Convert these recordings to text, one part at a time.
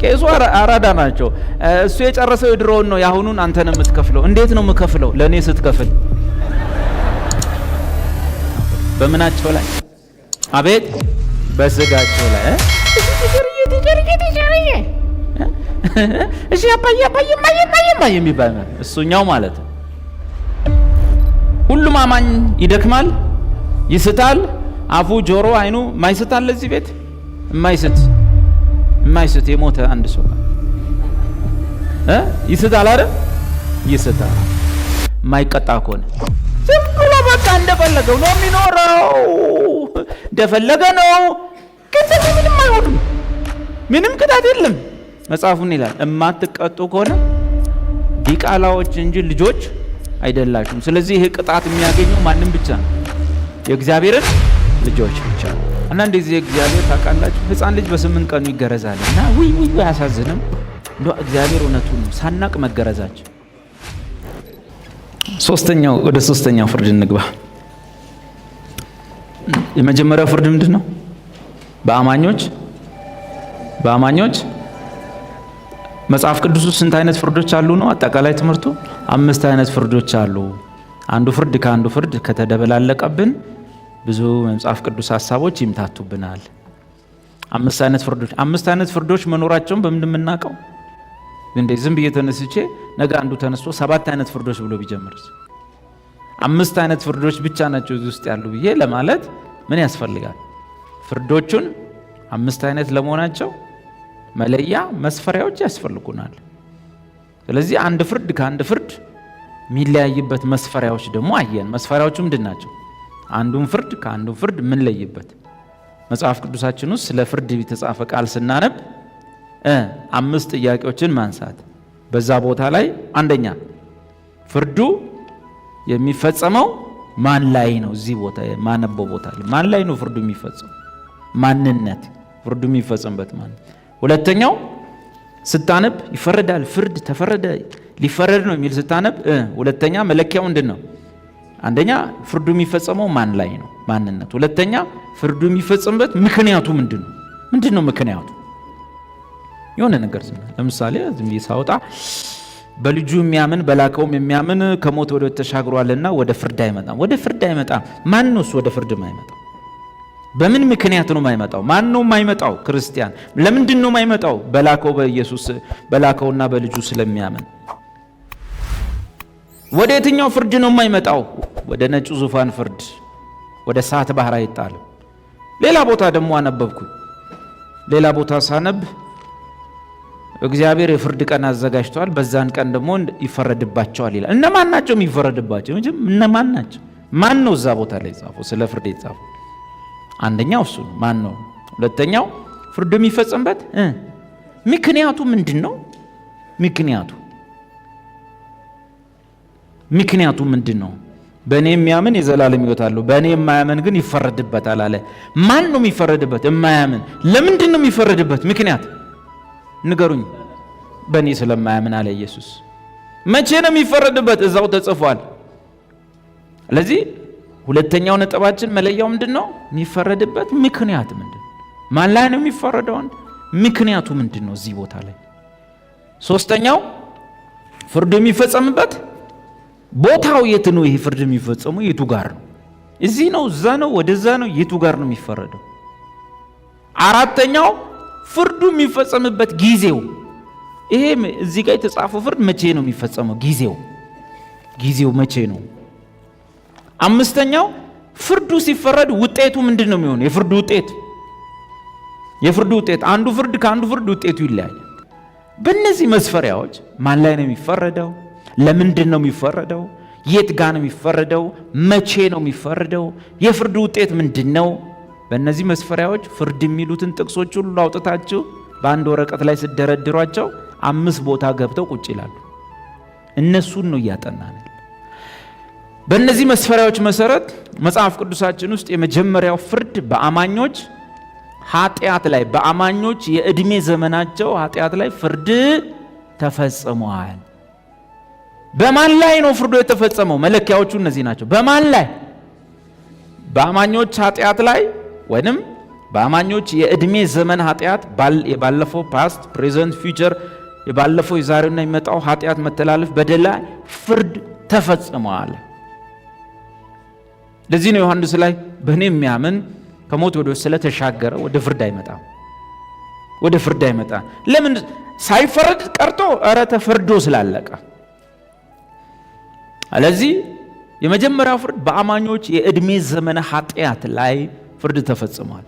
ቄሱ አራዳ ናቸው። እሱ የጨረሰው የድሮውን ነው፣ ያሁኑን አንተ ነው የምትከፍለው። እንዴት ነው የምከፍለው? ለኔ ስትከፍል በምናቸው ላይ? አቤት በስጋቸው ላይ እሺ አባዬ የሚባል እሱኛው ማለት ነው። ሁሉም አማኝ ይደክማል፣ ይስታል። አፉ ጆሮ አይኑ ማይስታል። ለዚህ ቤት የማይስት የሞተ አንድ ሰው ይስታል አይደል? ይስታል። የማይቀጣ ከሆነ ዝም ብሎ በቃ እንደፈለገው ነው የሚኖረው፣ እንደፈለገ ነው። ግን ምንም አይሆንም፣ ምንም ቅጣት የለም። መጽሐፉን ይላል እማትቀጡ ከሆነ ዲቃላዎች እንጂ ልጆች አይደላችሁም። ስለዚህ ይሄ ቅጣት የሚያገኘው ማንም ብቻ ነው? የእግዚአብሔርን ልጆች ብቻ ነው። አንዳንድ ጊዜ እግዚአብሔር ታውቃላችሁ፣ ሕፃን ልጅ በ8 ቀኑ ይገረዛል እና ውይ አያሳዝንም? እግዚአብሔር እውነቱን ነው፣ ሳናቅ መገረዛችን። ወደ ሶስተኛው ፍርድ እንግባ። የመጀመሪያው ፍርድ ምንድን ነው? በአማኞች መጽሐፍ ቅዱስ ውስጥ ስንት አይነት ፍርዶች አሉ ነው? አጠቃላይ ትምህርቱ 5 አይነት ፍርዶች አሉ። አንዱ ፍርድ ከአንዱ ፍርድ ከተደበላለቀብን ብዙ መጽሐፍ ቅዱስ ሐሳቦች ይምታቱብናል። 5 አይነት ፍርዶች መኖራቸውን በምንድን የምናውቀው? እንዴ ዝም ብዬ ተነስቼ ነገ አንዱ ተነስቶ 7 አይነት ፍርዶች ብሎ ቢጀምርስ? 5 አይነት ፍርዶች ብቻ ናቸው እዚህ ውስጥ ያሉ ብዬ ለማለት ምን ያስፈልጋል? ፍርዶቹን 5 አይነት ለመሆናቸው መለያ መስፈሪያዎች ያስፈልጉናል። ስለዚህ አንድ ፍርድ ከአንድ ፍርድ የሚለያይበት መስፈሪያዎች ደግሞ አየን። መስፈሪያዎቹ ምንድን ናቸው? አንዱን ፍርድ ከአንዱ ፍርድ ምን ለይበት? መጽሐፍ ቅዱሳችን ውስጥ ስለ ፍርድ የተጻፈ ቃል ስናነብ 5 ጥያቄዎችን ማንሳት። በዛ ቦታ ላይ አንደኛ ፍርዱ የሚፈጸመው ማን ላይ ነው? እዚህ ቦታ ማነበው ቦታ ላይ ማን ላይ ነው ፍርዱ የሚፈጸመው? ማንነት፣ ፍርዱ የሚፈጸምበት ማንነት። ሁለተኛው ስታነብ ይፈረዳል፣ ፍርድ ተፈረደ፣ ሊፈረድ ነው የሚል ስታነብ ሁለተኛ መለኪያው ምንድን ነው? አንደኛ ፍርዱ የሚፈጸመው ማን ላይ ነው? ማንነት። ሁለተኛ ፍርዱ የሚፈጸምበት ምክንያቱ ምንድን ነው? ምንድን ነው ምክንያቱ? የሆነ ነገር ለምሳሌ ዝም ሳወጣ በልጁ የሚያምን በላከውም የሚያምን ከሞት ወደ ተሻግሯልና ወደ ፍርድ አይመጣም። ወደ ፍርድ አይመጣም። ማን ነው ወደ ፍርድ የማይመጣው? በምን ምክንያት ነው የማይመጣው? ማን ነው የማይመጣው? ክርስቲያን። ለምንድን ነው የማይመጣው? በላከው በኢየሱስ በላከውና በልጁ ስለሚያምን። ወደ የትኛው ፍርድ ነው የማይመጣው? ወደ ነጩ ዙፋን ፍርድ፣ ወደ እሳት ባህር አይጣልም። ሌላ ቦታ ደግሞ አነበብኩኝ። ሌላ ቦታ ሳነብ እግዚአብሔር የፍርድ ቀን አዘጋጅቷል፣ በዛን ቀን ደግሞ ይፈረድባቸዋል ይላል። እነማን ናቸው የሚፈረድባቸው? እነማን ናቸው? ማን ነው እዛ ቦታ ላይ ጻፈው? ስለ ፍርድ የጻፈው አንደኛው እሱ ነው። ማን ነው? ሁለተኛው ፍርዱ የሚፈጸምበት ምክንያቱ ምንድን ነው? ምክንያቱ ምንድን ነው? በእኔ የሚያምን የዘላለም ሕይወት አለው፣ በእኔ የማያምን ግን ይፈረድበታል አለ። ማን ነው የሚፈረድበት? የማያምን። ለምንድን ነው የሚፈረድበት ምክንያት ንገሩኝ። በእኔ ስለማያምን አለ ኢየሱስ። መቼ ነው የሚፈረድበት? እዛው ተጽፏል። ስለዚህ ሁለተኛው ነጥባችን መለያው ምንድን ነው? የሚፈረድበት ምክንያት ምንድን ነው? ማን ላይ ነው የሚፈረደው? ምክንያቱ ምንድን ነው እዚህ ቦታ ላይ? ሶስተኛው ፍርዱ የሚፈጸምበት ቦታው የት ነው? ይሄ ፍርድ የሚፈጸመው የቱ ጋር ነው? እዚህ ነው? እዛ ነው? ወደዛ ነው? የቱ ጋር ነው የሚፈረደው? አራተኛው ፍርዱ የሚፈጸምበት ጊዜው። ይሄ እዚህ ጋር የተጻፈው ፍርድ መቼ ነው የሚፈጸመው? ጊዜው መቼ ነው? አምስተኛው ፍርዱ ሲፈረድ ውጤቱ ምንድን ነው የሚሆነው? የፍርዱ ውጤት አንዱ ፍርድ ከአንዱ ፍርድ ውጤቱ ይለያያል። በእነዚህ መስፈሪያዎች ማን ላይ ነው የሚፈረደው? ለምንድን ነው የሚፈረደው? የት ጋር ነው የሚፈረደው? መቼ ነው የሚፈረደው? የፍርዱ ውጤት ምንድን ነው? በእነዚህ መስፈሪያዎች ፍርድ የሚሉትን ጥቅሶች ሁሉ አውጥታችሁ በአንድ ወረቀት ላይ ስደረድሯቸው 5 ቦታ ገብተው ቁጭ ይላሉ። እነሱን ነው እያጠናን። በእነዚህ መስፈሪያዎች መሰረት መጽሐፍ ቅዱሳችን ውስጥ የመጀመሪያው ፍርድ በአማኞች ኃጢአት ላይ፣ በአማኞች የዕድሜ ዘመናቸው ኃጢአት ላይ ፍርድ ተፈጽሟል። በማን ላይ ነው ፍርዱ የተፈጸመው? መለኪያዎቹ እነዚህ ናቸው። በማን ላይ? በአማኞች ኃጢአት ላይ ወይንም በአማኞች የዕድሜ ዘመን ኃጢአት የባለፈው ፓስት ፕሬዘንት ፊውቸር የባለፈው የዛሬውና የሚመጣው ኃጢአት መተላለፍ በደል ላይ ፍርድ ተፈጽሟል። ለዚህ ነው ዮሐንስ ላይ በእኔ የሚያምን ከሞት ወደ ስለተሻገረ ወደ ፍርድ አይመጣም። ወደ ፍርድ አይመጣም። ለምን ሳይፈረድ ቀርቶ ኧረ ተፈርዶ ስላለቀ። ስለዚህ የመጀመሪያው ፍርድ በአማኞች የዕድሜ ዘመን ኃጢአት ላይ ፍርድ ተፈጽሟል።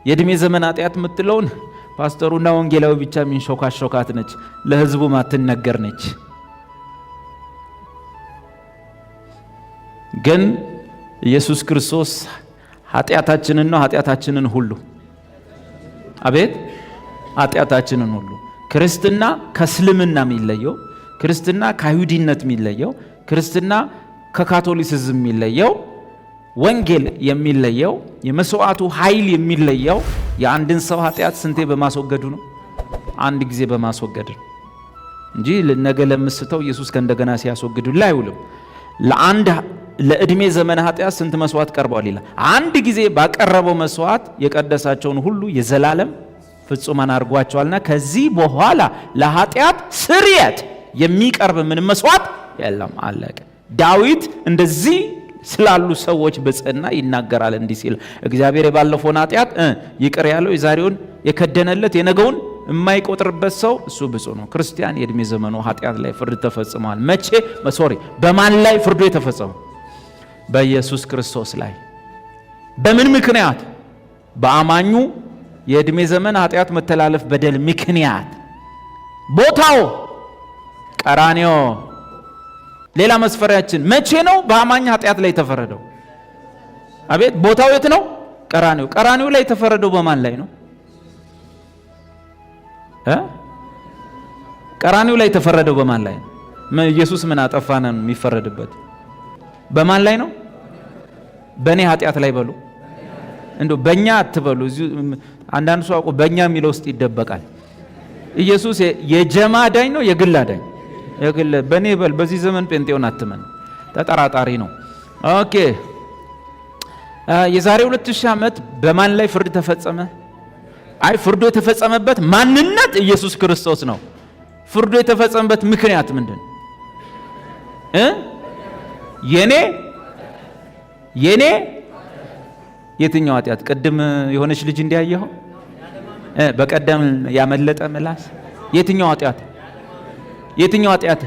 የዕድሜ ዘመን ኃጢአት የምትለውን ፓስተሩና ወንጌላዊ ብቻ የሚንሾካሾካት ነች፣ ለህዝቡ ማትነገር ነች። ግን ኢየሱስ ክርስቶስ ኃጢአታችንን ሁሉ አቤት ኃጢአታችንን ሁሉ ክርስትና ከእስልምና የሚለየው፣ ክርስትና ከአይሁዲነት የሚለየው፣ ክርስትና ከካቶሊሲዝም የሚለየው፣ ወንጌል የሚለየው፣ የመስዋዕቱ ኃይል የሚለየው የአንድን ሰው ኃጢአት ስንቴ በማስወገዱ ነው? አንድ ጊዜ በማስወገድ ነው እንጂ ነገ ለምስተው ኢየሱስ ከእንደገና ሲያስወግዱልን አይውልም። ለዕድሜ ዘመን ኃጢአት ስንት መስዋዕት ቀርቧል ይላል። አንድ ጊዜ ባቀረበው መስዋዕት የቀደሳቸውን ሁሉ የዘላለም ፍጹማን አድርጓቸዋልና ከዚህ በኋላ ለኃጢአት ስርየት የሚቀርብ ምንም መስዋዕት የለም፣ አለቀ። ዳዊት እንደዚህ ስላሉ ሰዎች ብጽዕና ይናገራል እንዲህ ሲል፣ እግዚአብሔር የባለፈውን ኃጢአት ይቅር ያለው የዛሬውን የከደነለት የነገውን የማይቆጥርበት ሰው እሱ ብፁዕ ነው። ክርስቲያን የዕድሜ ዘመኑ ኃጢአት ላይ ፍርድ ተፈጽሟል። መቼ? በማን ላይ ፍርዱ የተፈጸመው? በኢየሱስ ክርስቶስ ላይ። በምን ምክንያት? በአማኙ የዕድሜ ዘመን ኃጢአት መተላለፍ በደል ምክንያት። ቦታው ቀራንዮ። ሌላ መስፈሪያችን መቼ ነው በአማኝ ኃጢአት ላይ የተፈረደው? አቤት ቦታው የት ነው? ቀራንዮ። ቀራንዮ ላይ የተፈረደው በማን ላይ ነው? ቀራንዮ ላይ የተፈረደው በማን ላይ ነው? ኢየሱስ ምን አጠፋና ነው የሚፈረድበት? በማን ላይ ነው? በእኔ ኃጢአት ላይ በሉ። እንደው በእኛ አትበሉ። አንዳንድ ሰው አውቆ በእኛ የሚለው ውስጥ ይደበቃል። ኢየሱስ የጀማ አዳኝ ነው የግል አዳኝ? የግል። በእኔ በል። በዚህ ዘመን ጴንጤውን አትመን፣ ተጠራጣሪ ነው። ኦኬ። የዛሬ 2000 ዓመት በማን ላይ ፍርድ ተፈጸመ? አይ ፍርዱ የተፈጸመበት ማንነት ኢየሱስ ክርስቶስ ነው። ፍርዱ የተፈጸመበት ምክንያት ምንድን? የኔ የትኛው ኃጢአት? ቅድም የሆነች ልጅ እንዲያየው በቀደም ያመለጠ ምላስ። የትኛው ኃጢአት? የትኛው ኃጢአት?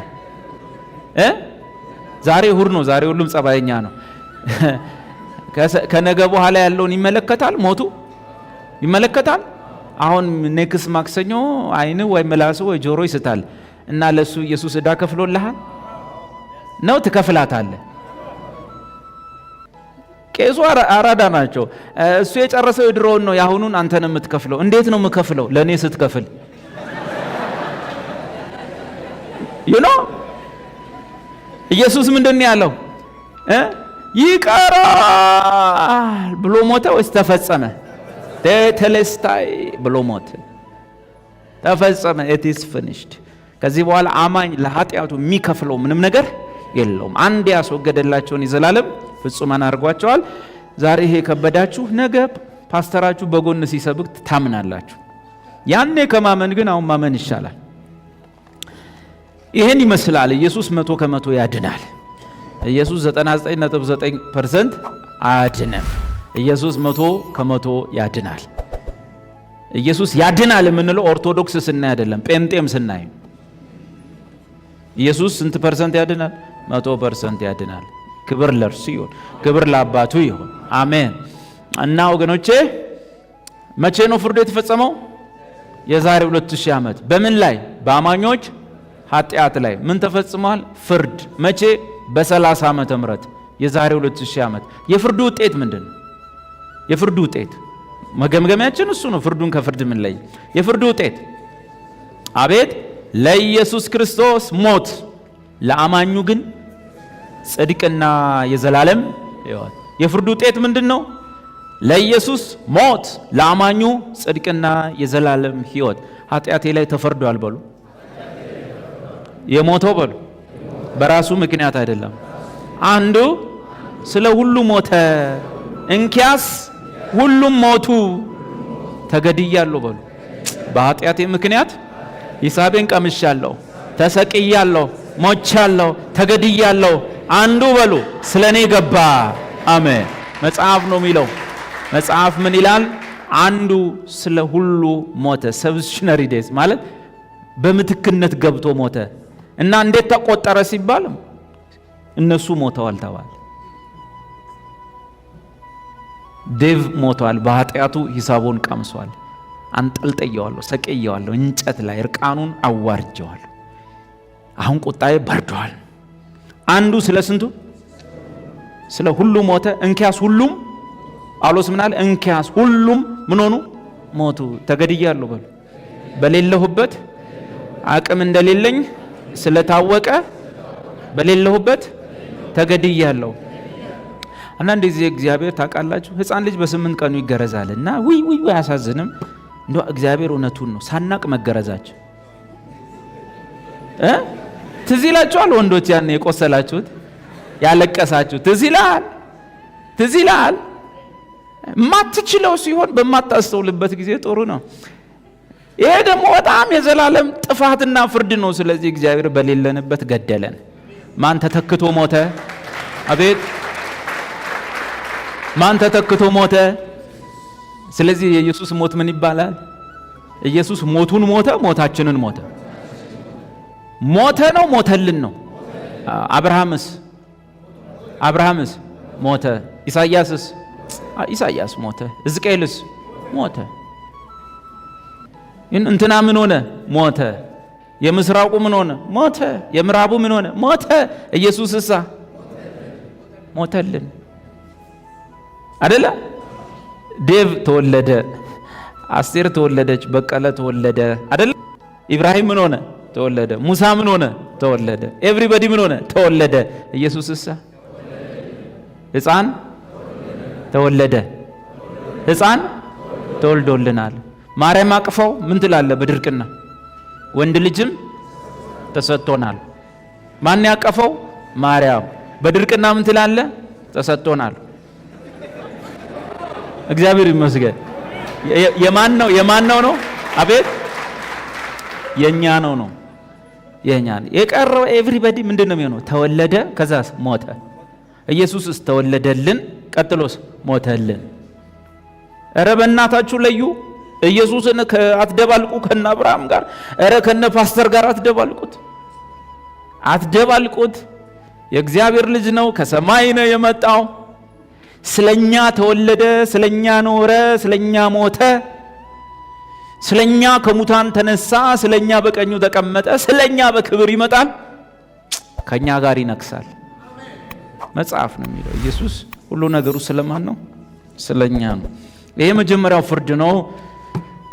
ዛሬ እሑድ ነው። ዛሬ ሁሉም ጸባየኛ ነው። ከነገ በኋላ ያለውን ይመለከታል። ሞቱ ይመለከታል። አሁን ኔክስ ማክሰኞ አይን ወይ ምላሱ ወይ ጆሮ ይስታል እና ለሱ ኢየሱስ ዕዳ ከፍሎልሃል ነው? ትከፍላታለህ። ቄሱ አራዳ ናቸው። እሱ የጨረሰው የድሮውን ነው፣ ያሁኑን አንተን የምትከፍለው። እንዴት ነው የምከፍለው? ለእኔ ስትከፍል ኢየሱስ ምንድን ነው ያለው? ይቀራል ብሎ ሞተ ወይስ ተፈጸመ? ቴቴሌስታይ ብሎ ሞተ። ተፈጸመ። it is finished። ከዚህ በኋላ አማኝ ለኃጢአቱ የሚከፍለው ምንም ነገር የለውም። አንድ ያስወገደላቸውን የዘላለም ፍጹማን አድርጓቸዋል። ዛሬ ይሄ ከበዳችሁ፣ ነገ ፓስተራችሁ በጎን ሲሰብክ ታምናላችሁ። ያኔ ከማመን ግን አሁን ማመን ይሻላል። ይሄን ይመስላል። ኢየሱስ 100% ያድናል። ኢየሱስ 99.9% አያድንም። ኢየሱስ 100% ያድናል። ኢየሱስ ያድናል የምንለው ኦርቶዶክስ ስናይ አይደለም፣ ጴንጤም ስናይ። ኢየሱስ ስንት ፐርሰንት ያድናል? 100% ያድናል። ክብር ለእርሱ ይሁን፣ ክብር ለአባቱ ይሁን። አሜን። እና ወገኖቼ መቼ ነው ፍርዱ የተፈጸመው? የዛሬ 2000 ዓመት። በምን ላይ? በአማኞች ኃጢአት ላይ ምን ተፈጽሟል? ፍርድ። መቼ? በ30 ዓመተ ምህረት የዛሬ 2000 ዓመት። የፍርዱ ውጤት ምንድን ነው? የፍርዱ ውጤት መገምገሚያችን እሱ ነው። ፍርዱን ከፍርድ ምን ላይ? የፍርዱ ውጤት አቤት ለኢየሱስ ክርስቶስ ሞት፣ ለአማኙ ግን ጽድቅና የዘላለም ሕይወት። የፍርዱ ውጤት ምንድን ነው? ለኢየሱስ ሞት፣ ለአማኙ ጽድቅና የዘላለም ሕይወት። ኃጢአቴ ላይ ተፈርዷል በሉ። የሞተው በሉ በራሱ ምክንያት አይደለም። አንዱ ስለ ሁሉ ሞተ፣ እንኪያስ ሁሉም ሞቱ ተገድያለሁ በሉ። በኃጢአቴ ምክንያት ሂሳቤን ቀምሻለሁ፣ ተሰቅያለሁ፣ ሞቻለሁ፣ ተገድያለሁ። አንዱ በሉ ስለኔ ገባ። አሜን። መጽሐፍ ነው የሚለው። መጽሐፍ ምን ይላል? አንዱ ስለ ሁሉ ሞተ። ሰብስቲሽነሪ ዴዝ ማለት በምትክነት ገብቶ ሞተ። እና እንዴት ተቆጠረ ሲባል እነሱ ሞተዋል ተባለ። ዴቭ ሞቷል፣ በኃጢአቱ ሂሳቡን ቀምሷል። አንጠልጥየዋለሁ፣ ሰቅየዋለሁ፣ እንጨት ላይ እርቃኑን አዋርጀዋለሁ። አሁን ቁጣዬ በርዷል። አንዱ ስለ ስንቱ? ስለ ሁሉ ሞተ። እንኪያስ ሁሉም ጳውሎስ ምን አለ? እንኪያስ ሁሉም ምን ሆኑ? ሞቱ። ተገድያለሁ በሉ። በሌለሁበት አቅም እንደሌለኝ ስለታወቀ በሌለሁበት ተገድያለሁ። አንዳንድ ጊዜ እግዚአብሔር ታውቃላችሁ፣ ሕፃን ልጅ በ8 ቀኑ ይገረዛልና ውይ አያሳዝንም? እንዴ እግዚአብሔር እውነቱን ነው። ሳናቅ መገረዛችሁ ትዝ ይላችኋል? ወንዶች ያን የቆሰላችሁት ያለቀሳችሁ ትዝ ይላል? ማትችለው ሲሆን በማታስተውልበት ጊዜ ጥሩ ነው። ይሄ ደግሞ በጣም የዘላለም ጥፋትና ፍርድ ነው። ስለዚህ እግዚአብሔር በሌለንበት ገደለን። ማን ተተክቶ ሞተ? አቤት ማን ተተክቶ ሞተ? ስለዚህ የኢየሱስ ሞት ምን ይባላል? ኢየሱስ ሞቱን ሞተ፣ ሞታችንን ሞተ። ሞተ ነው ሞተልን ነው። አብርሃምስ ሞተ። ኢሳያስ ሞተ። ሕዝቅኤልስ ሞተ። እንትና ምን ሆነ? ሞተ። የምስራቁ ምን ሆነ? ሞተ። የምዕራቡ ምን ሆነ? ሞተ። ኢየሱስሳ ሞተልን አይደለ? ዴቭ ተወለደ፣ አስቴር ተወለደች፣ በቀለ ተወለደ አይደለ? ኢብራሂም ምን ሆነ? ተወለደ። ሙሳ ምን ሆነ? ተወለደ። ኤቭሪባዲ ምን ሆነ? ተወለደ። ኢየሱስሳ ሕፃን ተወለደ። ሕፃን ተወልዶልናል። ማርያም አቅፈው ምን ትላለ? በድርቅና ወንድ ልጅም ተሰጥቶናል። ማን ያቀፈው? ማርያም። በድርቅና ምን ትላለ? ተሰጥቶናል። እግዚአብሔር ይመስገን። የማን ነው? አቤት የኛ ነው። የኛ ነው። የቀረው ኤቭሪባዲ ምንድነው የሚሆነው? ተወለደ፣ ከዛስ ሞተ። ኢየሱስስ ተወለደልን፣ ቀጥሎስ ሞተልን። ኧረ በእናታችሁ ለዩ። ኢየሱስን አትደባልቁ ከነ አብርሃም ጋር፣ ኧረ ከነ ፓስተር ጋር አትደባልቁት። የእግዚአብሔር ልጅ ነው፣ ከሰማይ ነው የመጣው። ስለኛ ተወለደ፣ ስለኛ ኖረ፣ ስለኛ ሞተ፣ ስለኛ ከሙታን ተነሳ፣ ስለኛ በቀኙ ተቀመጠ፣ ስለኛ በክብር ይመጣል፣ ከኛ ጋር ይነግሳል። መጽሐፍ ነው የሚለው። ኢየሱስ ሁሉ ነገሩ ስለማን ነው? ስለኛ ነው። ይሄ መጀመሪያው ፍርድ ነው።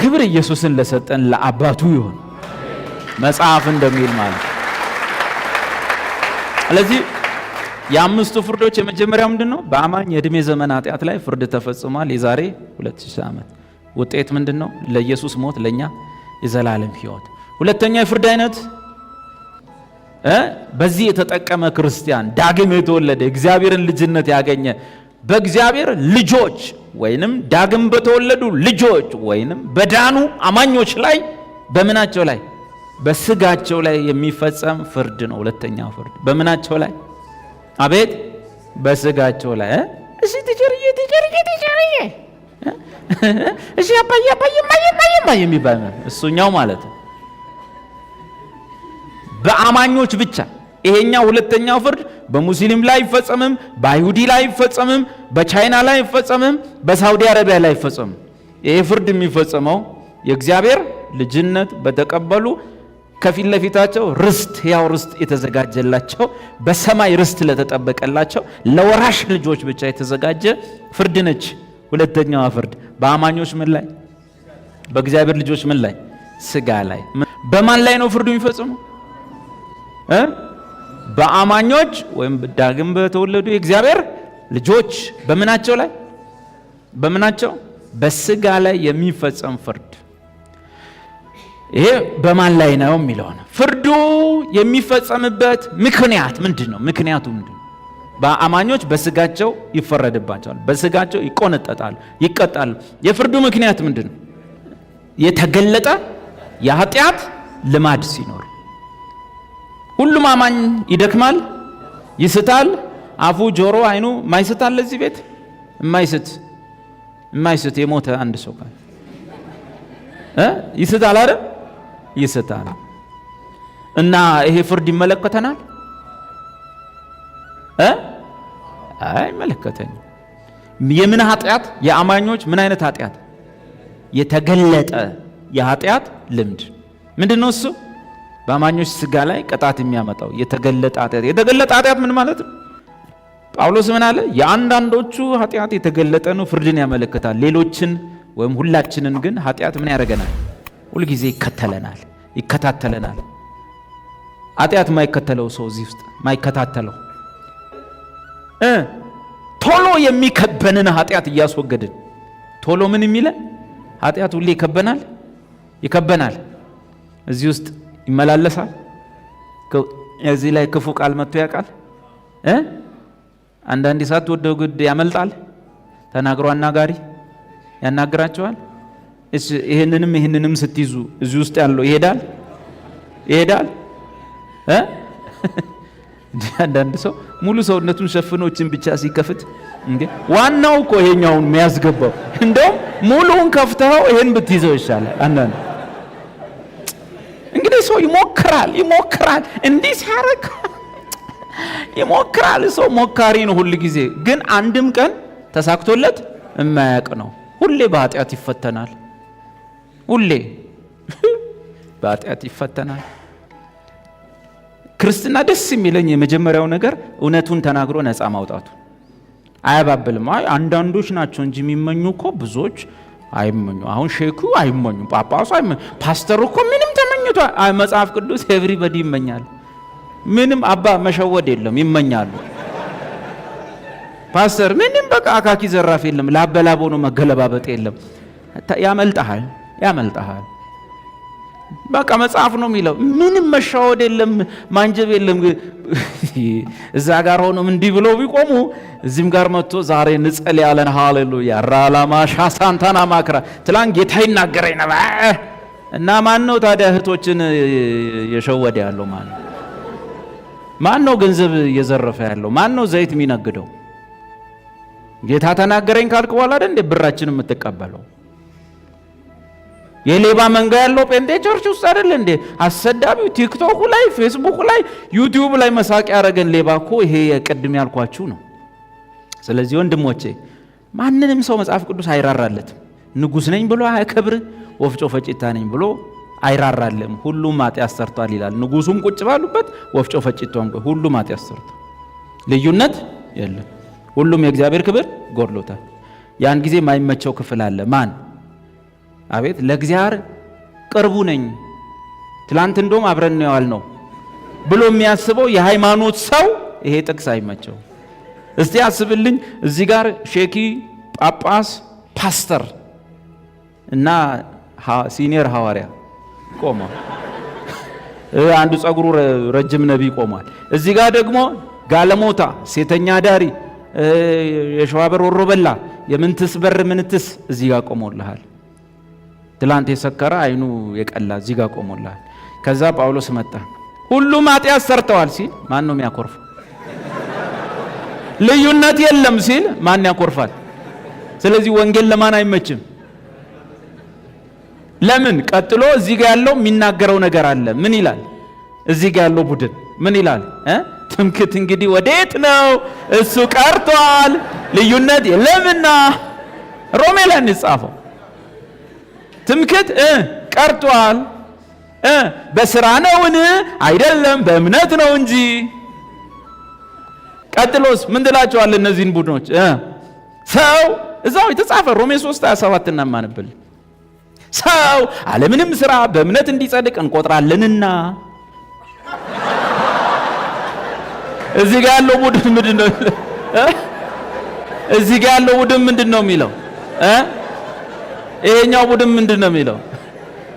ክብር ኢየሱስን ለሰጠን ለአባቱ ይሁን፣ መጽሐፍ እንደሚል ማለት። ስለዚህ የአምስቱ ፍርዶች የመጀመሪያው ምንድነው? በአማኝ የእድሜ ዘመን ኃጢአት ላይ ፍርድ ተፈጽሟል። የዛሬ 2000 ዓመት ውጤት ምንድነው? ለኢየሱስ ሞት ለኛ የዘላለም ሕይወት። ሁለተኛ የፍርድ አይነት በዚህ የተጠቀመ ክርስቲያን ዳግም የተወለደ እግዚአብሔርን ልጅነት ያገኘ በእግዚአብሔር ልጆች ወይንም ዳግም በተወለዱ ልጆች ወይንም በዳኑ አማኞች ላይ በምናቸው ላይ? በስጋቸው ላይ የሚፈጸም ፍርድ ነው። ሁለተኛው ፍርድ በምናቸው ላይ? አቤት በስጋቸው ላይ። እሺ ትጀርዬ እሺ አባዬ የሚባል እሱኛው ማለት ነው በአማኞች ብቻ። ይሄኛው ሁለተኛው ፍርድ በሙስሊም ላይ አይፈጸምም፣ በአይሁዲ ላይ አይፈጸምም፣ በቻይና ላይ አይፈጸምም፣ በሳውዲ አረቢያ ላይ አይፈጸምም። ይሄ ፍርድ የሚፈጸመው የእግዚአብሔር ልጅነት በተቀበሉ ከፊት ለፊታቸው ርስት ያው ርስት የተዘጋጀላቸው በሰማይ ርስት ለተጠበቀላቸው ለወራሽ ልጆች ብቻ የተዘጋጀ ፍርድ ነች። ሁለተኛዋ ፍርድ በአማኞች ምን ላይ? በእግዚአብሔር ልጆች ምን ላይ? ስጋ ላይ። በማን ላይ ነው ፍርዱ የሚፈጽመው? በአማኞች ወይም ዳግም በተወለዱ የእግዚአብሔር ልጆች በምናቸው ላይ? በምናቸው? በስጋ ላይ የሚፈጸም ፍርድ። ይሄ በማን ላይ ነው የሚለው ነው። ፍርዱ የሚፈጸምበት ምክንያት ምንድን ነው? ምክንያቱ ምንድን ነው? በአማኞች በስጋቸው ይፈረድባቸዋል፣ በስጋቸው ይቆነጠጣሉ፣ ይቀጣሉ። የፍርዱ ምክንያት ምንድን ነው? የተገለጠ የኃጢአት ልማድ ሲኖር። ሁሉም አማኝ ይደክማል፣ ይስታል። አፉ፣ ጆሮ፣ አይኑ ማይስታል። ለዚህ ቤት የማይስት የሞተ አንድ ሰው ካለ ይስታል አይደል? ይስታል። እና ይሄ ፍርድ ይመለከተናል? አይመለከተኝም። የምን ኃጢአት? የአማኞች ምን አይነት ኃጢአት? የተገለጠ የኃጢአት ልምድ። ምንድነው እሱ? በአማኞች ስጋ ላይ ቅጣት የሚያመጣው የተገለጠ ኃጢአት። የተገለጠ ኃጢአት ምን ማለት ነው? ጳውሎስ ምን አለ? የአንዳንዶቹ ኃጢአት የተገለጠ ነው፣ ፍርድን ያመለክታል። ሌሎችን ወይም ሁላችንን ግን ኃጢአት ምን ያደርገናል? ሁልጊዜ ይከታተለናል። ኃጢአት የማይከተለው ሰው እዚህ ውስጥ ማይከታተለው ቶሎ የሚከበንን ኃጢአት እያስወገድን ቶሎ ምን የሚለን ኃጢአት ሁሌ ይከበናል። እዚህ ውስጥ ይመላለሳል። እዚህ ላይ ክፉ ቃል መጥቶ ያውቃል። አንዳንድ ሳትወደው ግድ ያመልጣል። ተናግሮ አናጋሪ ያናግራቸዋል። ይህንንም ስትይዙ እዚህ ውስጥ ያለው ይሄዳል። አንዳንድ ሰው ሙሉ ሰውነቱን ሸፍኖችን ብቻ ሲከፍት እንዴ ዋናው እኮ ይሄኛውን የሚያስገባው እንደውም ሙሉውን ከፍተው ይሄን ብትይዘው ይሻላል። አንዳንድ እንግዲህ ሰው ይሞክራል እንዲህ ሲያረግ ይሞክራል። ሰው ሞካሪ ነው ሁሉ ጊዜ፣ ግን አንድም ቀን ተሳክቶለት የማያውቅ ነው። ሁሌ በኃጢአት ይፈተናል። ክርስትና ደስ የሚለኝ የመጀመሪያው ነገር እውነቱን ተናግሮ ነፃ ማውጣቱ። አያባብልም። አንዳንዶች ናቸው እንጂ የሚመኙ እኮ ብዙዎች አይመኙ። አሁን ሼኩ አይመኙ፣ ጳጳሱ አይመኙ፣ ፓስተሩ እኮ ምንም ተመኝቶ። መጽሐፍ ቅዱስ ኤቭሪባዲ ይመኛል። ምንም አባ መሸወድ የለም፣ ይመኛሉ። ፓስተር ምንም በቃ አካኪ ዘራፍ የለም፣ ላበላቦ ነው መገለባበጥ የለም። ያመልጣል። በቃ መጽሐፍ ነው የሚለው። ምንም መሻወድ የለም፣ ማንጀብ የለም። እዛ ጋር ሆኖም እንዲህ ብለው ቢቆሙ እዚህም ጋር መጥቶ ዛሬ ንጸል ያለን ሃሌሉያ ራላማ ሻሳንታና ማክራ ትላንት ጌታ ይናገረኝ ነበር። እና ማን ነው ታዲያ እህቶችን የሸወደ ያለው? ማን ነው ገንዘብ እየዘረፈ ያለው? ማን ነው ዘይት የሚነግደው? ጌታ ተናገረኝ ካልክ በኋላ አይደል እንደ ብራችን የምትቀበለው? የሌባ መንጋ ያለው ጴንጤ ቸርች ውስጥ አይደል እንዴ? አሰዳቢው ቲክቶክ ላይ፣ ፌስቡክ ላይ፣ ዩቲዩብ ላይ መሳቂያ ያደረገን ሌባ እኮ ይሄ የቅድም ያልኳችሁ ነው። ስለዚህ ወንድሞቼ ማንንም ሰው መጽሐፍ ቅዱስ አይራራለትም። ንጉሥ ነኝ ብሎ አያከብር፣ ወፍጮ ፈጭታ ነኝ ብሎ አይራራልም። ሁሉም ኃጢአት ሰርቷል ይላል። ንጉሱም ቁጭ ባሉበት ወፍጮ ፈጭቷም ሁሉም ኃጢአት ሰርቷል። ልዩነት የለም። ሁሉም የእግዚአብሔር ክብር ጎድሎታል። ያን ጊዜ የማይመቸው ክፍል አለ። ማን? አቤት ለእግዚአብሔር ቅርቡ ነኝ፣ ትላንት እንደውም አብረን ነው ያልነው ብሎ የሚያስበው የሃይማኖት ሰው ይሄ ጥቅስ አይመቸው። እስቲ አስብልኝ፣ እዚህ ጋር ሼኪ፣ ጳጳስ፣ ፓስተር እና ሲኒየር ሐዋርያ ቆሟል። አንዱ ጸጉሩ ረጅም ነቢይ ቆሟል። እዚህ ጋር ደግሞ ጋለሞታ፣ ሴተኛ ዳሪ፣ የሸዋበር ወሮበላ፣ የምንትስ በር ምንትስ እዚህ ጋር ቆሞልሃል። ትላንት የሰከረ አይኑ የቀላ እዚህ ጋር ቆሞልሃል። ከዛ ጳውሎስ መጣ። ሁሉም ኃጢአት ሰርተዋል ሲል ማን ነው የሚያኮርፈው? ልዩነት የለም ሲል ማን ያኮርፋል? ስለዚህ ወንጌል ለማን አይመችም? ለምን? ቀጥሎ እዚህ ጋር ያለው የሚናገረው ነገር አለ። ምን ይላል? እዚህ ጋር ያለው ቡድን ምን ይላል? ትምክህት እንግዲህ ወዴት ነው? እሱ ቀርቷል፣ ልዩነት የለምና። ሮሜ ላይ እንጻፈው ትምክህት ቀርቷል። በስራ ነውን? አይደለም፣ በእምነት ነው እንጂ። ቀጥሎስ ምን ትላቸዋል? እነዚህን ቡድኖች ሰው እዛው የተጻፈ ሮሜ 3:27 እናማንብል ሰው አለምንም ስራ በእምነት እንዲጸድቅ እንቆጥራለንና። እዚህ ጋር ያለው ቡድን ምንድነው? እዚህ ጋር ያለው ቡድን ምንድነው የሚለው? ይሄኛው ቡድን ምንድነው የሚለው?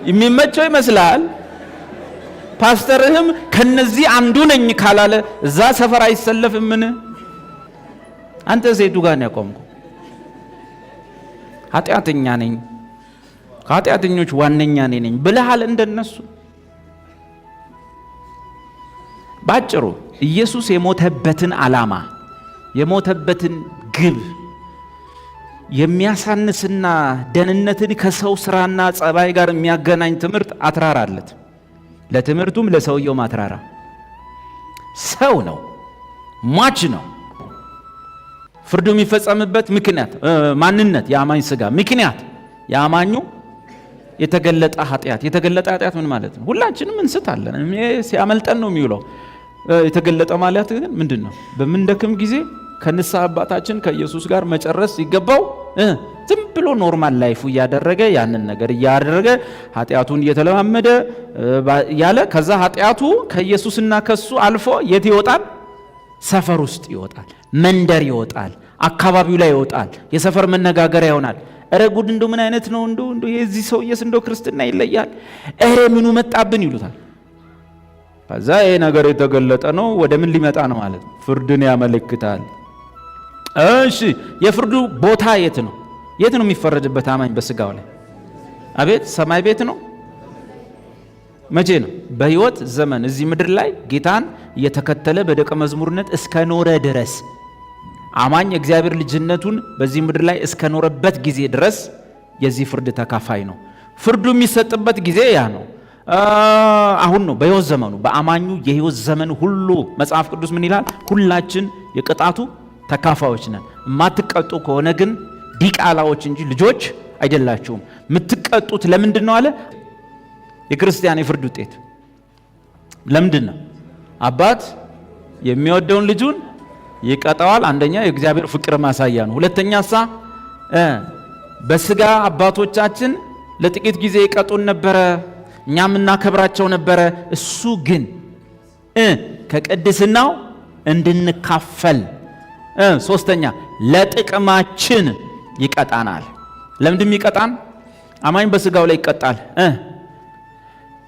የሚመቸው ይመስላል። ፓስተርህም ከነዚህ አንዱ ነኝ ካላለ እዛ ሰፈር አይሰለፍምን? አንተ ሴቱ ጋር ነው ያቆምኩ። ኃጢአተኛ ነኝ፣ ከኃጢአተኞች ዋነኛ እኔ ነኝ ብለሃል እንደነሱ? ባጭሩ ኢየሱስ የሞተበትን ዓላማ የሞተበትን ግብ የሚያሳንስና ደህንነትን ከሰው ስራና ጸባይ ጋር የሚያገናኝ ትምህርት አትራራለት። ለትምህርቱም ለሰውየው ማትራራ ሰው ነው፣ ሟች ነው። ፍርዱ የሚፈጸምበት ምክንያት ማንነት፣ የአማኝ ስጋ ምክንያት፣ የአማኙ የተገለጠ ኃጢአት። የተገለጠ ኃጢአት ምን ማለት ነው? ሁላችንም እንስታለን። ሲያመልጠን ነው የሚውለው። የተገለጠ ማለት ግን ምንድን ነው? በምንደክም ጊዜ ከንስሐ አባታችን ከኢየሱስ ጋር መጨረስ ሲገባው ዝም ብሎ ኖርማል ላይፉ እያደረገ ያንን ነገር እያደረገ ኃጢአቱን እየተለማመደ ያለ ከዛ ኃጢአቱ ከኢየሱስና ከሱ አልፎ የት ይወጣል? ሰፈር ውስጥ ይወጣል፣ መንደር ይወጣል፣ አካባቢው ላይ ይወጣል፣ የሰፈር መነጋገሪያ ይሆናል። እረ ጉድ እንደው ምን አይነት ነው እንደው የዚህ ሰውዬስ እንደው ክርስትና ይለያል፣ እረ ምኑ መጣብን ይሉታል። ከዛ ይሄ ነገር የተገለጠ ነው። ወደ ምን ሊመጣ ነው ማለት ነው? ፍርድን ያመለክታል። እሺ የፍርዱ ቦታ የት ነው? የት ነው የሚፈረድበት አማኝ በስጋው ላይ? አቤት ሰማይ ቤት ነው። መቼ ነው? በህይወት ዘመን እዚህ ምድር ላይ ጌታን እየተከተለ በደቀ መዝሙርነት እስከኖረ ድረስ አማኝ እግዚአብሔር ልጅነቱን በዚህ ምድር ላይ እስከኖረበት ጊዜ ድረስ የዚህ ፍርድ ተካፋይ ነው። ፍርዱ የሚሰጥበት ጊዜ ያ ነው። አሁን ነው በህይወት ዘመኑ። በአማኙ የህይወት ዘመን ሁሉ መጽሐፍ ቅዱስ ምን ይላል? ሁላችን የቅጣቱ ተካፋዮች ነን። የማትቀጡ ከሆነ ግን ዲቃላዎች እንጂ ልጆች አይደላችሁም። የምትቀጡት ለምንድን ነው አለ? የክርስቲያን የፍርድ ውጤት ለምንድን ነው? አባት የሚወደውን ልጁን ይቀጣዋል። አንደኛ የእግዚአብሔር ፍቅር ማሳያ ነው። ሁለተኛ በስጋ አባቶቻችን ለጥቂት ጊዜ ይቀጡን ነበረ፣ እኛም እናከብራቸው ነበረ። እሱ ግን ከቅድስናው እንድንካፈል ሶስተኛ ለጥቅማችን ይቀጣናል። ለምንድን ይቀጣን? አማኝ በስጋው ላይ ይቀጣል።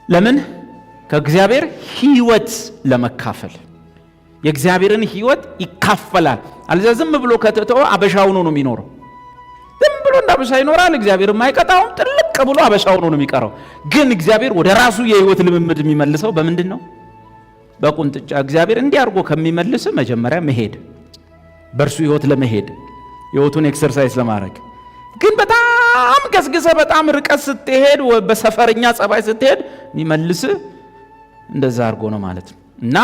ለምን? ከእግዚአብሔር ህይወት ለመካፈል የእግዚአብሔርን ህይወት ይካፈላል። አለዚያ ዝም ብሎ ከተተው አበሻው ነው የሚኖረው። ዝም ብሎ እንዳበሻ ይኖራል። እግዚአብሔር የማይቀጣው ጥልቅ ብሎ አበሻው ነው የሚቀረው። ግን እግዚአብሔር ወደ ራሱ የህይወት ልምምድ የሚመልሰው በምንድን ነው? በቁንጥጫ። እግዚአብሔር እንዲያርጎ ከሚመልስ መጀመሪያ መሄድ፣ በእርሱ ህይወት ለመሄድ ህይወቱን ኤክሰርሳይዝ ለማድረግ። ግን በጣም ገስግሰ በጣም ርቀት ስትሄድ በሰፈርኛ ጸባይ ስትሄድ የሚመልስ እንደዛ አርጎ ነው ማለት ነው። እና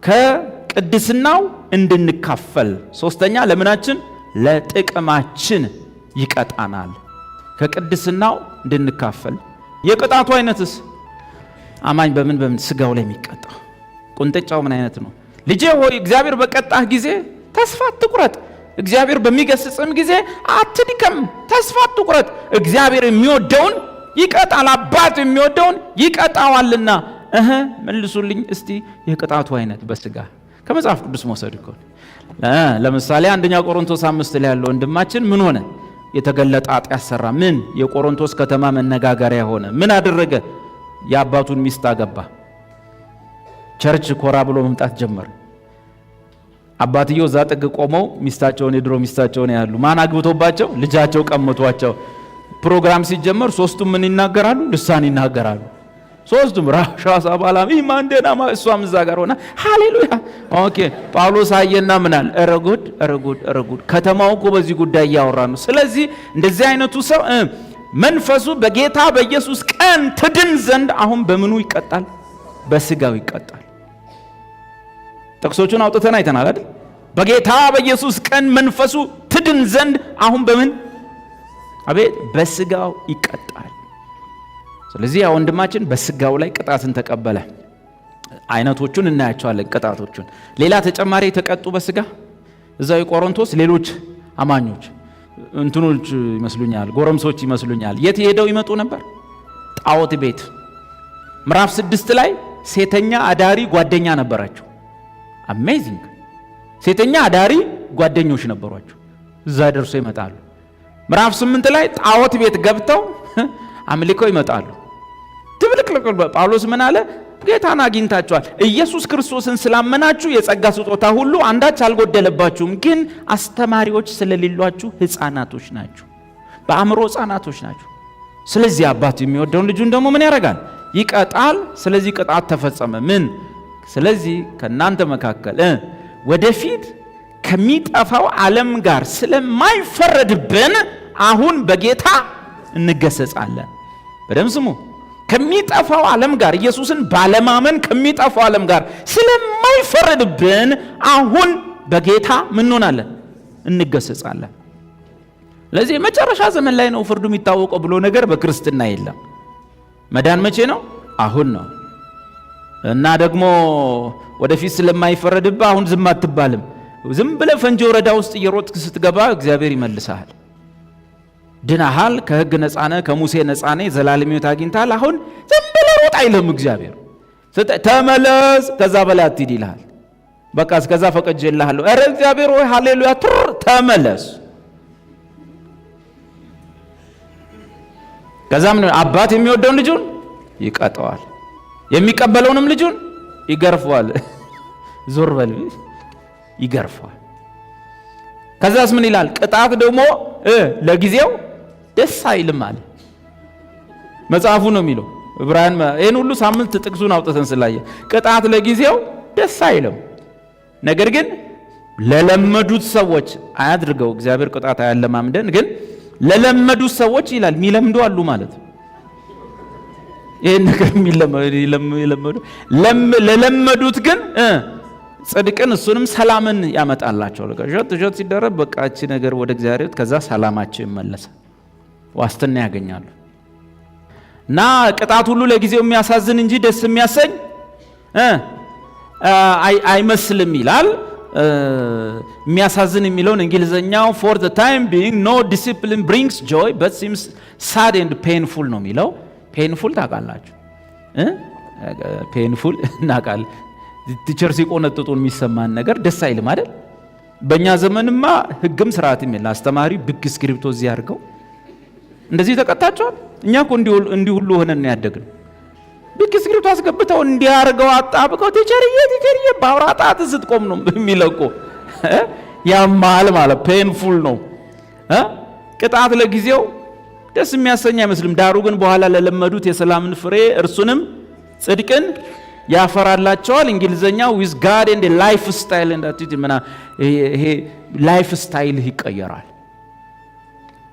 ከቅድስናው እንድንካፈል ሶስተኛ ለምናችን ለጥቅማችን ይቀጣናል። ከቅድስናው እንድንካፈል። የቅጣቱ አይነትስ አማኝ በምን ስጋው ላይ የሚቀጣው ቁንጥጫው ምን አይነት ነው? ልጄ ሆይ እግዚአብሔር በቀጣህ ጊዜ ተስፋ አትቁረጥ። እግዚአብሔር በሚገስጽም ጊዜ አትድከም፣ ተስፋ አትቁረጥ። እግዚአብሔር የሚወደውን ይቀጣል፣ አባት የሚወደውን ይቀጣዋልና። መልሱልኝ እስቲ የቅጣቱ አይነት በስጋ ከመጽሐፍ ቅዱስ መውሰድ እኮ። ለምሳሌ አንደኛ ቆሮንቶስ 5 ላይ ያለው ወንድማችን ምን ሆነ? የተገለጠ ኃጢአት ሰራ። ምን? የቆሮንቶስ ከተማ መነጋገሪያ ሆነ። ምን አደረገ? የአባቱን ሚስት አገባ። ቸርች ኮራ ብሎ መምጣት ጀመረ። አባትየው እዛ ጥግ ቆመው ሚስታቸውን የድሮ ሚስታቸውን ያሉ ማን አግብቶባቸው ልጃቸው ቀምቷቸው። ፕሮግራም ሲጀመር ሶስቱም ምን ይናገራሉ? ልሳን ይናገራሉ። ሶስቱም ራሻሳ ባላም ማንደና እሷም እዛ ጋር ሆና ሃሌሉያ። ኦኬ ጳውሎስ አየና ምናል ረጉድ ከተማው እኮ በዚህ ጉዳይ እያወራ ነው። ስለዚህ እንደዚህ አይነቱ ሰው መንፈሱ በጌታ በኢየሱስ ቀን ትድን ዘንድ አሁን በምኑ ይቀጣል? በስጋው ይቀጣል። ጥቅሶቹን አውጥተን አይተናል አይደል? በጌታ በኢየሱስ ቀን መንፈሱ ትድን ዘንድ አሁን በምን? አቤት በስጋው ይቀጣል። ስለዚህ ያ ወንድማችን በስጋው ላይ ቅጣትን ተቀበለ። አይነቶቹን እናያቸዋለን ቅጣቶቹን። ሌላ ተጨማሪ የተቀጡ በስጋ እዛው የቆሮንቶስ ሌሎች አማኞች እንትኖች ይመስሉኛል፣ ጎረምሶች ይመስሉኛል። የት ሄደው ይመጡ ነበር? ጣዖት ቤት። ምዕራፍ 6 ላይ ሴተኛ አዳሪ ጓደኛ ነበራቸው። አሜዚንግ! ሴተኛ አዳሪ ጓደኞች ነበሯቸው። እዛ ደርሶ ይመጣሉ። ምዕራፍ 8 ላይ ጣዖት ቤት ገብተው አምልከው ይመጣሉ። ትብልቅልቅ። ጳውሎስ ምን አለ? ጌታን አግኝታችኋል፣ ኢየሱስ ክርስቶስን ስላመናችሁ የጸጋ ስጦታ ሁሉ አንዳች አልጎደለባችሁም፣ ግን አስተማሪዎች ስለሌሏችሁ ሕፃናቶች ናችሁ፣ በአእምሮ ሕፃናቶች ናችሁ። ስለዚህ አባት የሚወደውን ልጁን ደግሞ ምን ያደርጋል? ይቀጣል። ስለዚህ ቅጣት ተፈጸመ። ምን? ስለዚህ ከእናንተ መካከል ወደፊት ከሚጠፋው ዓለም ጋር ስለማይፈረድብን አሁን በጌታ እንገሰጻለን። በደም ስሙ። ከሚጠፋው ዓለም ጋር ኢየሱስን ባለማመን ከሚጠፋው ዓለም ጋር ስለማይፈረድብን አሁን በጌታ ምን እንሆናለን? እንገሰጻለን። ለዚህ መጨረሻ ዘመን ላይ ነው ፍርዱ የሚታወቀው ብሎ ነገር በክርስትና የለም። መዳን መቼ ነው? አሁን ነው። እና ደግሞ ወደፊት ስለማይፈረድብህ አሁን ዝም አትባልም። ዝም ብለህ ፈንጂ ወረዳ ውስጥ እየሮጥክ ስትገባ እግዚአብሔር ይመልስሃል። ድናሃል፣ ከሕግ ነፃነ፣ ከሙሴ ነፃነ፣ ዘላለም ሕይወት አግኝተሃል። አሁን ዝም ብለህ ሮጥ አይልም እግዚአብሔር። ተመለስ፣ ከዛ በላይ አትሂድ ይልሃል። በቃ እስከዛ ፈቅጄልሃለሁ። ኧረ እግዚአብሔር ሆይ ሃሌሉያ፣ ተመለስ። ከዛ ምን? አባት የሚወደውን ልጁን ይቀጠዋል፣ የሚቀበለውንም ልጁን ይገርፈዋል። ዞር በል ይገርፈዋል። ከዛስ ምን ይላል? ቅጣት ደግሞ ለጊዜው ደስ አይልም አለ መጽሐፉ ነው የሚለው። ዕብራውያን ይህን ሁሉ ሳምንት ጥቅሱን አውጥተን ስላየ ቅጣት ለጊዜው ደስ አይልም፣ ነገር ግን ለለመዱት ሰዎች አያድርገው እግዚአብሔር። ቅጣት አያለማምደን፣ ግን ለለመዱት ሰዎች ይላል። የሚለምዱ አሉ ማለት ይህን ነገር የሚለመዱ ለለመዱት ግን ጽድቅን እሱንም ሰላምን ያመጣላቸው። ሸት ሲደረብ በቃ እቺ ነገር ወደ እግዚአብሔር፣ ከዛ ሰላማቸው ይመለሳል፣ ዋስትና ያገኛሉ። እና ቅጣት ሁሉ ለጊዜው የሚያሳዝን እንጂ ደስ የሚያሰኝ አይመስልም ይላል። የሚያሳዝን የሚለውን እንግሊዘኛው for the time being no discipline brings joy but seems sad and painful ነው የሚለው። ፔንፉል ታውቃላችሁ? ፔንፉል እናውቃለን። ቲቸር ሲቆነጥጡን የሚሰማን ነገር ደስ አይልም አይደል? በእኛ ዘመንማ ሕግም ስርዓትም የለ። አስተማሪ ብግ እስክሪፕቶ እዚህ አድርገው እንደዚህ ተቀጣቸዋል። እኛ እኮ እንዲህ ሁሉ ሆነን ያደግን። ብግ እስክሪፕቶ አስገብተው እንዲያርገው አጣብቀው ቲቸርዬ ባውራ ጣት ስትቆም ነው የሚለው እኮ። ያማል ማለት ፔንፉል ነው። ቅጣት ለጊዜው ደስ የሚያሰኝ አይመስልም። ዳሩ ግን በኋላ ለለመዱት የሰላምን ፍሬ እርሱንም ጽድቅን ያፈራላቸዋል። እንግሊዘኛው with God and the lifestyle and attitude ምና ይሄ ላይፍ ስታይል ይቀየራል።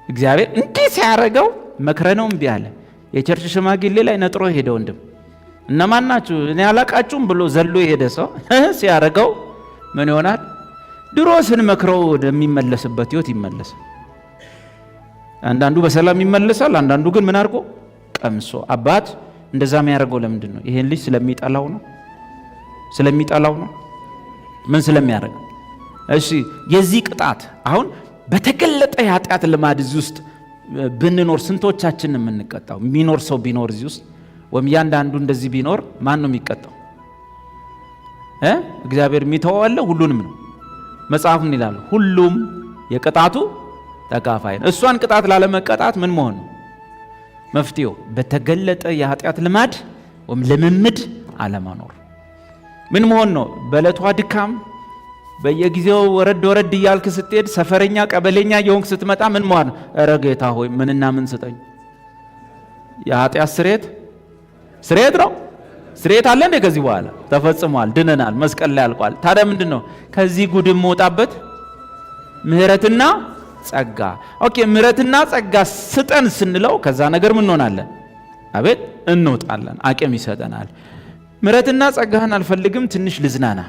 እግዚአብሔር እንዲህ ሲያረጋው መክረነው እምቢ አለ። የቸርች ሽማግሌ ላይ ነጥሮ ሄደ። ወንድም እነማን ናችሁ እኔ አላቃችሁም ብሎ ዘሎ የሄደ ሰው ሲያረጋው ምን ይሆናል? ድሮ ስንመክረው ወደሚመለስበት ህይወት ይመለሳል። አንዳንዱ በሰላም ይመለሳል፣ አንዳንዱ ግን ምን አድርጎ ቀምሶ። አባት እንደዛ የሚያደርገው ለምንድን ነው? ይሄን ልጅ ስለሚጠላው ነው። ምን ስለሚያደርግ? እሺ የዚህ ቅጣት አሁን በተገለጠ የኃጢአት ልማድ እዚህ ውስጥ ብንኖር ስንቶቻችን ነው የምንቀጣው? የሚኖር ሰው ቢኖር እዚህ ውስጥ ወይም ያንዳንዱ እንደዚህ ቢኖር ማን ነው የሚቀጣው? እግዚአብሔር የሚተወው አለ? ሁሉንም ነው። መጽሐፍ ምን ይላል? ሁሉም የቅጣቱ ተካፋይ ነው። እሷን ቅጣት ላለመቀጣት ምን መሆን ነው መፍትሄው? በተገለጠ የኃጢአት ልማድ ወይም ልምምድ አለመኖር። ምን መሆን ነው? በዕለቷ ድካም በየጊዜው ወረድ እያልክ ስትሄድ ሰፈረኛ ቀበሌኛ የሆንክ ስትመጣ ምን መሆን? ኧረ ጌታ ሆይ ምንና ምን ስጠኝ። የኃጢአት ስርየት ነው። ስርየት አለ እንዴ? ከዚህ በኋላ ተፈጽሟል፣ ድነናል፣ መስቀል ላይ አልቋል። ታዲያ ምንድን ነው ከዚህ ጉድ የምወጣበት? ምህረትና ጸጋ። ኦኬ ምህረትና ጸጋ ስጠን ስንለው ከዛ ነገር ምን እንሆናለን? አቤት እንወጣለን፣ አቅም ይሰጠናል። ምህረትና ጸጋህን አልፈልግም፣ ትንሽ ልዝናና፣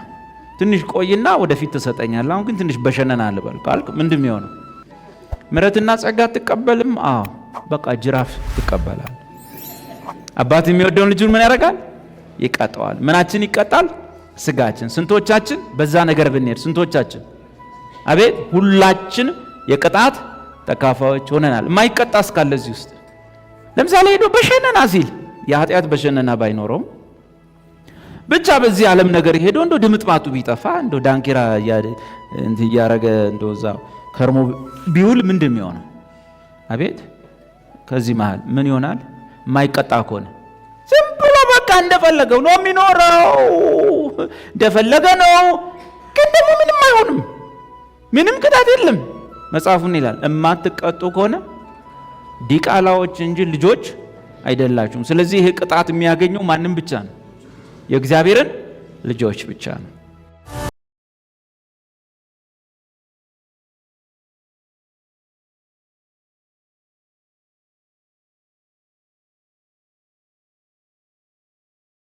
ትንሽ ቆይና ወደፊት ትሰጠኛለህ፣ አሁን ግን ትንሽ በሸነና ልበል ካልክ ምንድን ነው? ምህረትና ጸጋ ትቀበልም? አዎ በቃ ጅራፍ ትቀበላል። አባት የሚወደውን ልጁን ምን ያደርጋል? ይቀጣዋል። ምናችን ይቀጣል? ስጋችን። ስንቶቻችን በዛ ነገር ብንሄድ ስንቶቻችን? አቤት ሁላችን የቅጣት ተካፋዮች ሆነናል። የማይቀጣ እስካለ እዚህ ውስጥ ለምሳሌ ሄዶ በሸነና ሲል የኃጢአት በሸነና ባይኖረውም ብቻ በዚህ ዓለም ነገር ሄዶ እንዶ ድምጥማጡ ቢጠፋ እንዶ ዳንኪራ እያረገ እንዶ እዛ ከርሞ ቢውል ምንድን የሚሆነው? አቤት ከዚህ መሃል ምን ይሆናል? የማይቀጣ ከሆነ ዝም ብሎ በቃ እንደፈለገው ነው የሚኖረው፣ እንደፈለገ ነው። ግን ደግሞ ምንም አይሆንም፣ ምንም ቅጣት የለም። መጽሐፉን ይላል እማትቀጡ ከሆነ ዲቃላዎች እንጂ ልጆች አይደላችሁም። ስለዚህ ይሄ ቅጣት የሚያገኘው ማንም ብቻ ነው? የእግዚአብሔርን ልጆች ብቻ ነው።